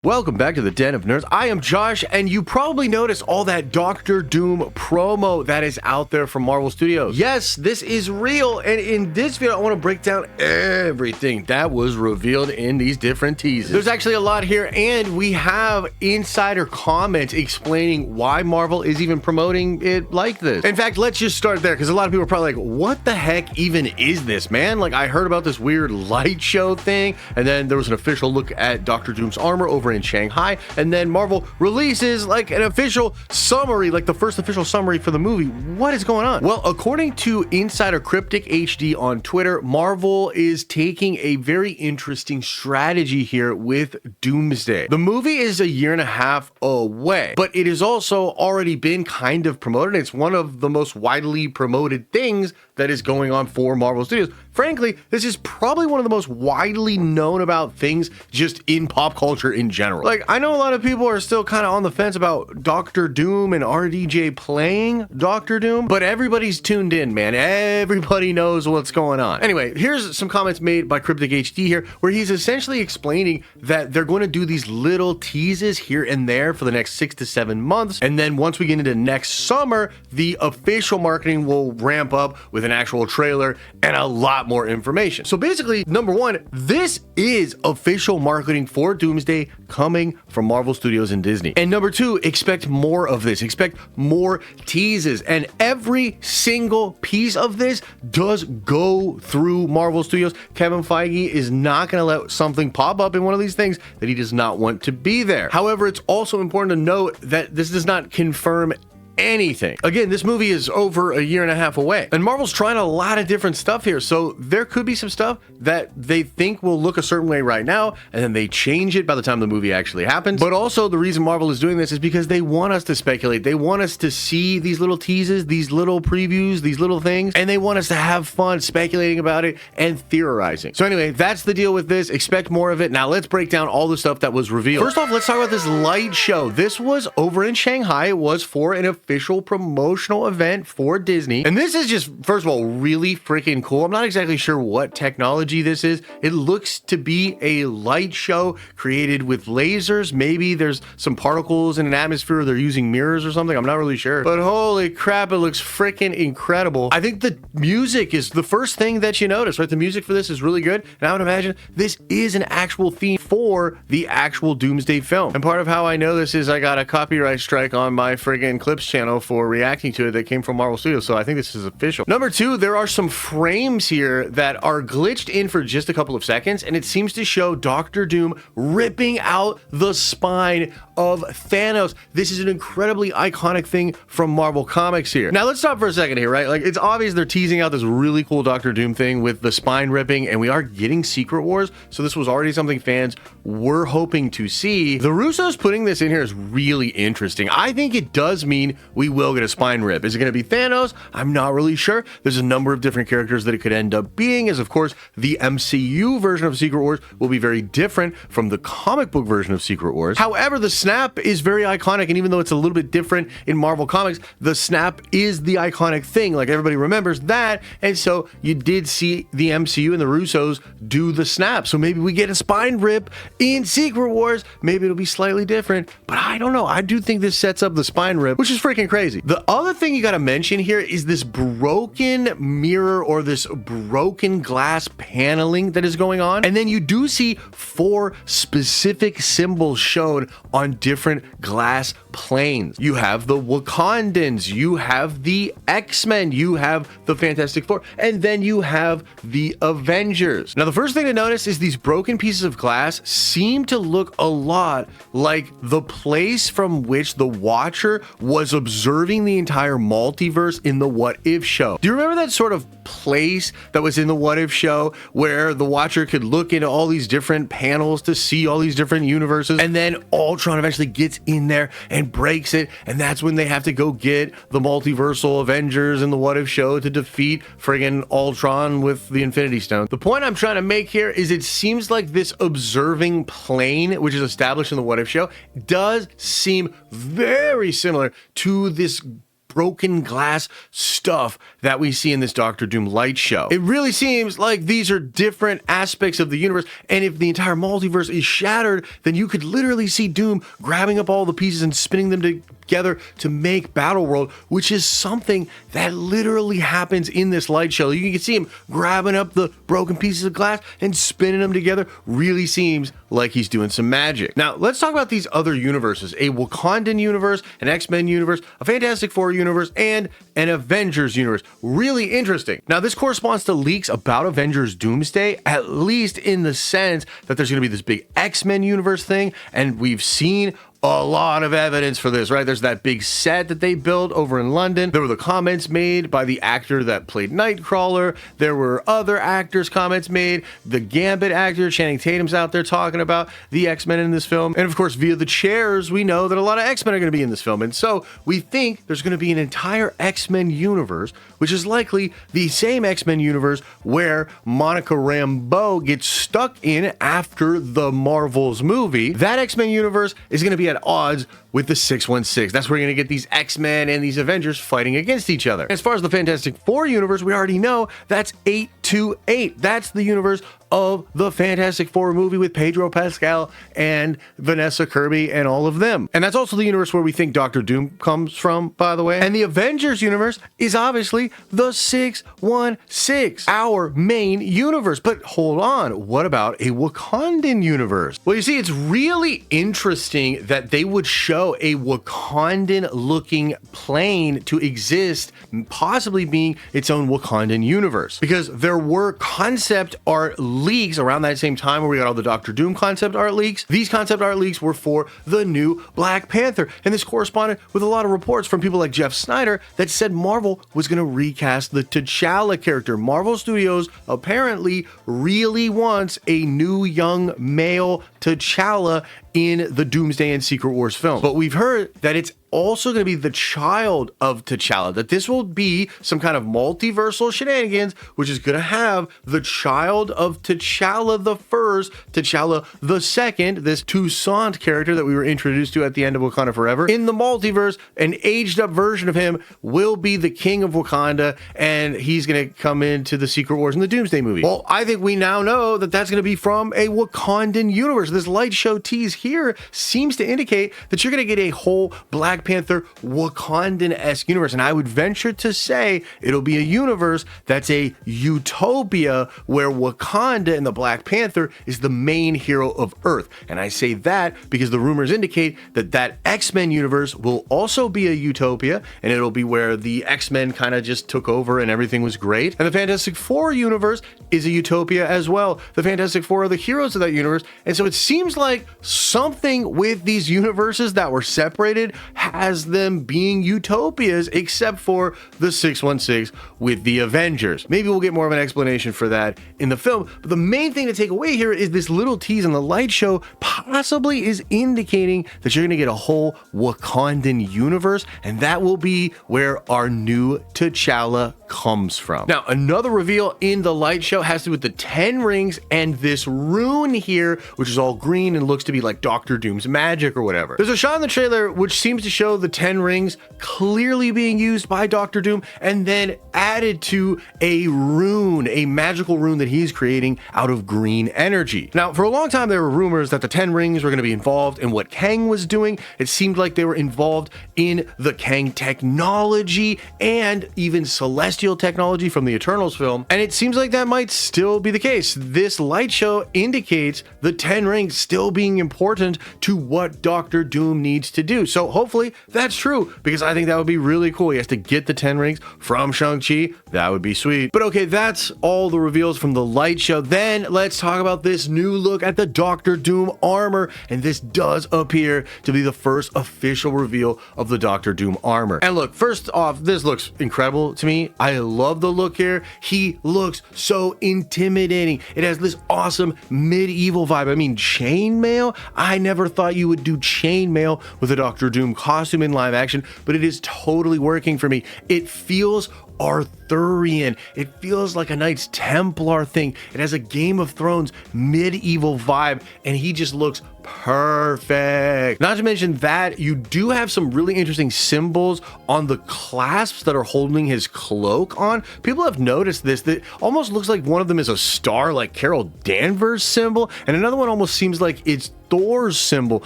Welcome back to the Den of Nerds. I am Josh, and you probably noticed all that Doctor Doom promo that is out there from Marvel Studios. Yes, this is real, and in this video, I want to break down everything that was revealed in these different teasers. There's actually a lot here, and we have insider comments explaining why Marvel is even promoting it like this. In fact, let's just start there, because a lot of people are probably like, what the heck even is this, man? Like, I heard about this weird light show thing, and then there was an official look at Doctor Doom's armor over in Shanghai, and then Marvel releases like an official summary, like the first official summary for the movie. What is going on? Well, according to Insider Cryptic HD on Twitter, Marvel is taking a very interesting strategy here with Doomsday. The movie is a year and a half away, but it has also already been kind of promoted. It's one of the most widely promoted things that is going on for Marvel Studios. Frankly, this is probably one of the most widely known about things just in pop culture in general. Like, I know a lot of people are still kind of on the fence about Doctor Doom and RDJ playing Doctor Doom, but everybody's tuned in, man. Everybody knows what's going on. Anyway, here's some comments made by Cryptic HD here, where he's essentially explaining that they're going to do these little teases here and there for the next 6 to 7 months, and then once we get into next summer, the official marketing will ramp up with an actual trailer and a lot more information. So basically, number one, this is official marketing for Doomsday coming from Marvel Studios and Disney. And number two, expect more of this. Expect more teases. And every single piece of this does go through Marvel Studios. Kevin Feige is not going to let something pop up in one of these things that he does not want to be there. However, it's also important to note that this does not confirm anything. Again, this movie is over a year and a half away, and Marvel's trying a lot of different stuff here, so there could be some stuff that they think will look a certain way right now, and then they change it by the time the movie actually happens. But also, the reason Marvel is doing this is because they want us to speculate. They want us to see these little teases, these little previews, these little things, and they want us to have fun speculating about it and theorizing. So anyway, that's the deal with this. Expect more of it. Now let's break down all the stuff that was revealed. First off, let's talk about this light show. This was over in Shanghai. It was for an official promotional event for Disney. And this is just, first of all, really freaking cool. I'm not exactly sure what technology this is. It looks to be a light show created with lasers. Maybe there's some particles in an atmosphere. They're using mirrors or something. I'm not really sure. But holy crap, it looks freaking incredible. I think the music is the first thing that you notice, right? The music for this is really good. And I would imagine this is an actual theme for the actual Doomsday film. And part of how I know this is I got a copyright strike on my friggin' Clips channel for reacting to it that came from Marvel Studios, so I think this is official. Number two, there are some frames here that are glitched in for just a couple of seconds, and it seems to show Doctor Doom ripping out the spine of Thanos. This is an incredibly iconic thing from Marvel Comics here. Now let's stop for a second here, right? Like, it's obvious they're teasing out this really cool Doctor Doom thing with the spine ripping, and we are getting Secret Wars, so this was already something fans were hoping to see. The Russos putting this in here is really interesting. I think it does mean we will get a spine rip. Is it going to be Thanos? I'm not really sure. There's a number of different characters that it could end up being, as of course the MCU version of Secret Wars will be very different from the comic book version of Secret Wars. However, the snap is very iconic, and even though it's a little bit different in Marvel Comics, the snap is the iconic thing. Like, everybody remembers that, and so you did see the MCU and the Russos do the snap. So maybe we get a spine rip in Secret Wars. Maybe it'll be slightly different, but I don't know. I do think this sets up the spine rip, which is freaking crazy. The other thing you got to mention here is this broken mirror or this broken glass paneling that is going on. And then you do see 4 specific symbols shown on different glass planes. You have the Wakandans, you have the X-Men, you have the Fantastic Four, and then you have the Avengers. Now, the first thing to notice is these broken pieces of glass seem to look a lot like the place from which the Watcher was observing the entire multiverse in the What If show. Do you remember that sort of place that was in the What If show where the Watcher could look into all these different panels to see all these different universes, and then Ultron eventually gets in there and breaks it, and that's when they have to go get the multiversal Avengers in the What If show to defeat friggin' Ultron with the Infinity Stone. The point I'm trying to make here is it seems like this observing plane, which is established in the What If show, does seem very similar to this broken glass stuff that we see in this Doctor Doom light show. It really seems like these are different aspects of the universe, and if the entire multiverse is shattered, then you could literally see Doom grabbing up all the pieces and spinning them together to make Battleworld, which is something that literally happens in this light show. You can see him grabbing up the broken pieces of glass and spinning them together. Really seems like he's doing some magic. Now, let's talk about these other universes: a Wakandan universe, an X-Men universe, a Fantastic Four universe, and an Avengers universe. Really interesting. Now, this corresponds to leaks about Avengers Doomsday, at least in the sense that there's going to be this big X-Men universe thing, and we've seen a lot of evidence for this, right? There's that big set that they built over in London. There were the comments made by the actor that played Nightcrawler. There were other actors' comments made. The Gambit actor, Channing Tatum's out there talking about the X-Men in this film. And of course, via the chairs, we know that a lot of X-Men are going to be in this film. And so we think there's going to be an entire X-Men universe, which is likely the same X-Men universe where Monica Rambeau gets stuck in after the Marvels movie. That X-Men universe is going to be at odds with the 616. That's where you're going to get these X-Men and these Avengers fighting against each other. As far as the Fantastic Four universe, we already know that's 828. That's the universe of the Fantastic Four movie with Pedro Pascal and Vanessa Kirby and all of them. And that's also the universe where we think Doctor Doom comes from, by the way. And the Avengers universe is obviously the 616, our main universe. But hold on, what about a Wakandan universe? Well, you see, it's really interesting that they would show a Wakandan looking plane to exist, possibly being its own Wakandan universe, because there were concept art leaks around that same time where we got all the Doctor Doom concept art leaks. These concept art leaks were for the new Black Panther, and this corresponded with a lot of reports from people like Jeff Snyder that said Marvel was going to recast the T'Challa character. Marvel Studios apparently really wants a new young male T'Challa in the Doomsday and Secret Wars film. But we've heard that it's also going to be the child of T'Challa, that this will be some kind of multiversal shenanigans, which is going to have the child of T'Challa the first, T'Challa the second, this Toussaint character that we were introduced to at the end of Wakanda Forever. In the multiverse, an aged up version of him will be the king of Wakanda, and he's going to come into the Secret Wars in the Doomsday movie. Well, I think we now know that that's going to be from a Wakandan universe. This light show tease here seems to indicate that you're going to get a whole Black Panther Wakandan-esque universe, and I would venture to say it'll be a universe that's a utopia where Wakanda and the Black Panther is the main hero of Earth. And I say that because the rumors indicate that that X-Men universe will also be a utopia, and it'll be where the X-Men kind of just took over and everything was great. And the Fantastic Four universe is a utopia as well. The Fantastic Four are the heroes of that universe, and so it seems like something with these universes that were separated has them being utopias, except for the 616 with the Avengers. Maybe we'll get more of an explanation for that in the film, but the main thing to take away here is this little tease in the light show possibly is indicating that you're going to get a whole Wakandan universe, and that will be where our new T'Challa comes from. Now, another reveal in the light show has to do with the 10 rings and this rune here, which is all green and looks to be like Doctor Doom's magic or whatever. There's a shot in the trailer which seems to show the 10 rings clearly being used by Doctor Doom and then added to a rune, a magical rune that he's creating out of green energy. Now, for a long time, there were rumors that the 10 rings were going to be involved in what Kang was doing. It seemed like they were involved in the Kang technology and even celestial technology from the Eternals film, and it seems like that might still be the case. This light show indicates the 10 rings still being important to what Doctor Doom needs to do. So hopefully that's true, because I think that would be really cool. He has to get the 10 rings from Shang-Chi. That would be sweet. But okay, that's all the reveals from the light show. Then let's talk about this new look at the Doctor Doom armor, and this does appear to be the first official reveal of the Doctor Doom armor. And look, first off, this looks incredible to me. I love the look here. He looks so intimidating. It has this awesome medieval vibe. I mean, chainmail? I never thought you would do chainmail with a Doctor Doom costume in live action, but it is totally working for me. It feels Arthurian. It feels like a Knights Templar thing. It has a Game of Thrones medieval vibe, and he just looks perfect. Not to mention that you do have some really interesting symbols on the clasps that are holding his cloak on. People have noticed this, that almost looks like one of them is a star, like Carol Danvers symbol, and another one almost seems like it's Thor's symbol,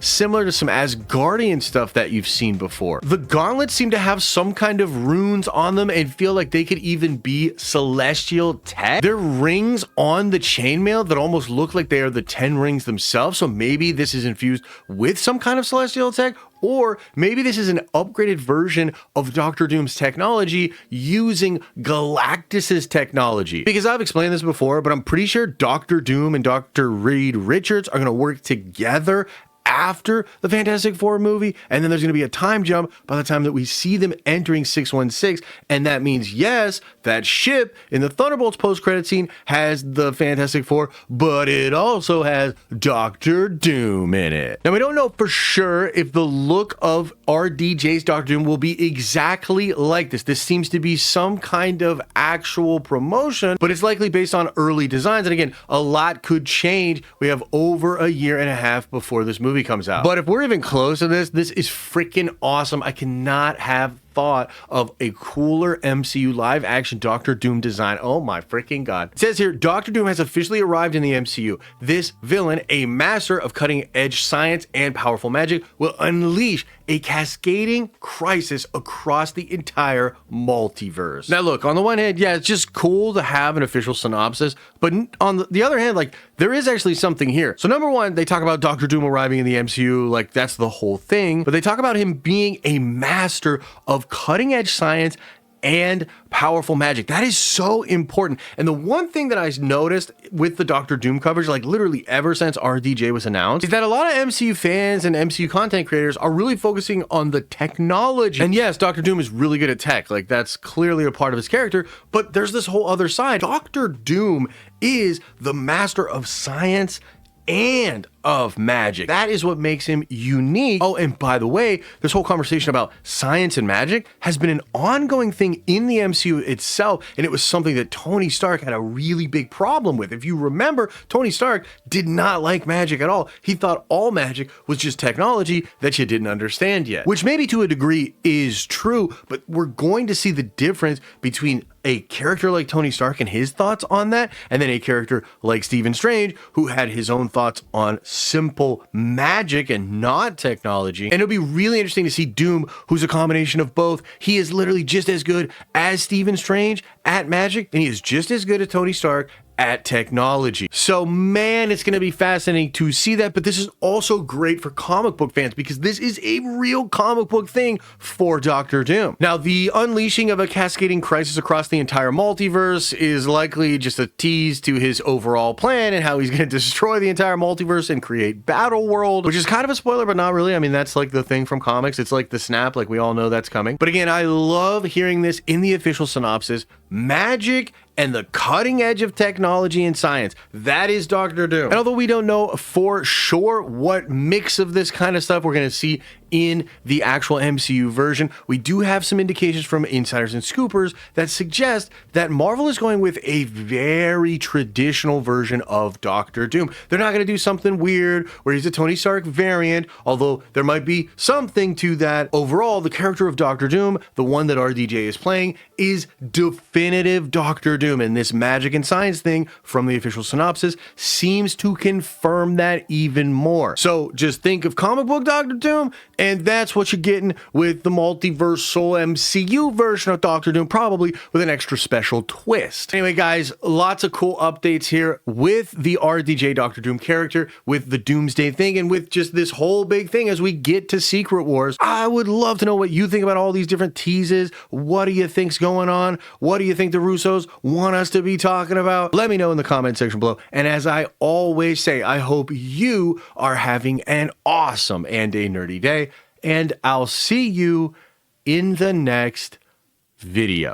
similar to some Asgardian stuff that you've seen before. The gauntlets seem to have some kind of runes on them and feel like they could even be celestial tech. There are rings on the chainmail that almost look like they are the 10 rings themselves, so maybe this is infused with some kind of celestial tech, or maybe this is an upgraded version of Doctor Doom's technology using Galactus's technology. Because I've explained this before, but I'm pretty sure Doctor Doom and Dr. Reed Richards are going to work together after the Fantastic Four movie, and then there's going to be a time jump by the time that we see them entering 616, and that means, yes, that ship in the Thunderbolts post-credit scene has the Fantastic Four, but it also has Doctor Doom in it. Now, we don't know for sure if the look of RDJ's Doctor Doom will be exactly like this. This seems to be some kind of actual promotion, but it's likely based on early designs, and again, a lot could change. We have over a year and a half before this movie comes out. But if we're even close to this is freaking awesome. I cannot have thought of a cooler MCU live action Doctor Doom design. Oh my freaking god. It says here, Doctor Doom has officially arrived in the MCU. This villain, a master of cutting edge science and powerful magic, will unleash a cascading crisis across the entire multiverse. Now look, on the one hand, yeah, it's just cool to have an official synopsis, but on the other hand, like, there is actually something here. So number one, they talk about Doctor Doom arriving in the MCU, like that's the whole thing, but they talk about him being a master of cutting edge science and powerful magic. That is so important. And the one thing that I noticed with the Doctor Doom coverage, like literally ever since RDJ was announced, is that a lot of MCU fans and MCU content creators are really focusing on the technology. And yes, Doctor Doom is really good at tech. Like that's clearly a part of his character, but there's this whole other side. Doctor Doom is the master of science and of magic. That is what makes him unique. Oh, and by the way, this whole conversation about science and magic has been an ongoing thing in the MCU itself, and it was something that Tony Stark had a really big problem with. If you remember, Tony Stark did not like magic at all. He thought all magic was just technology that you didn't understand yet, which maybe to a degree is true, but we're going to see the difference between a character like Tony Stark and his thoughts on that, and then a character like Stephen Strange who had his own thoughts on simple magic and not technology. And it'll be really interesting to see Doom, who's a combination of both. He is literally just as good as Stephen Strange at magic, and he is just as good as Tony Stark at technology. So man, it's going to be fascinating to see that, but this is also great for comic book fans because this is a real comic book thing for Doctor Doom. Now, the unleashing of a cascading crisis across the entire multiverse is likely just a tease to his overall plan and how he's going to destroy the entire multiverse and create Battle World, which is kind of a spoiler, but not really. I mean, that's like the thing from comics. It's like the snap, like we all know that's coming. But again, I love hearing this in the official synopsis. Magic and the cutting edge of technology and science. That is Doctor Doom. And although we don't know for sure what mix of this kind of stuff we're going to see in the actual MCU version, we do have some indications from insiders and scoopers that suggest that Marvel is going with a very traditional version of Doctor Doom. They're not going to do something weird where he's a Tony Stark variant, although there might be something to that. Overall, the character of Doctor Doom, the one that RDJ is playing, is definitive Doctor Doom, and this magic and science thing from the official synopsis seems to confirm that even more. So just think of comic book Doctor Doom, and that's what you're getting with the multiversal MCU version of Doctor Doom, probably with an extra special twist. Anyway, guys, lots of cool updates here with the RDJ Doctor Doom character, with the Doomsday thing, and with just this whole big thing as we get to Secret Wars. I would love to know what you think about all these different teases. What do you think's going on? What do you think the Russos want us to be talking about? Let me know in the comment section below. And as I always say, I hope you are having an awesome and a nerdy day, and I'll see you in the next video.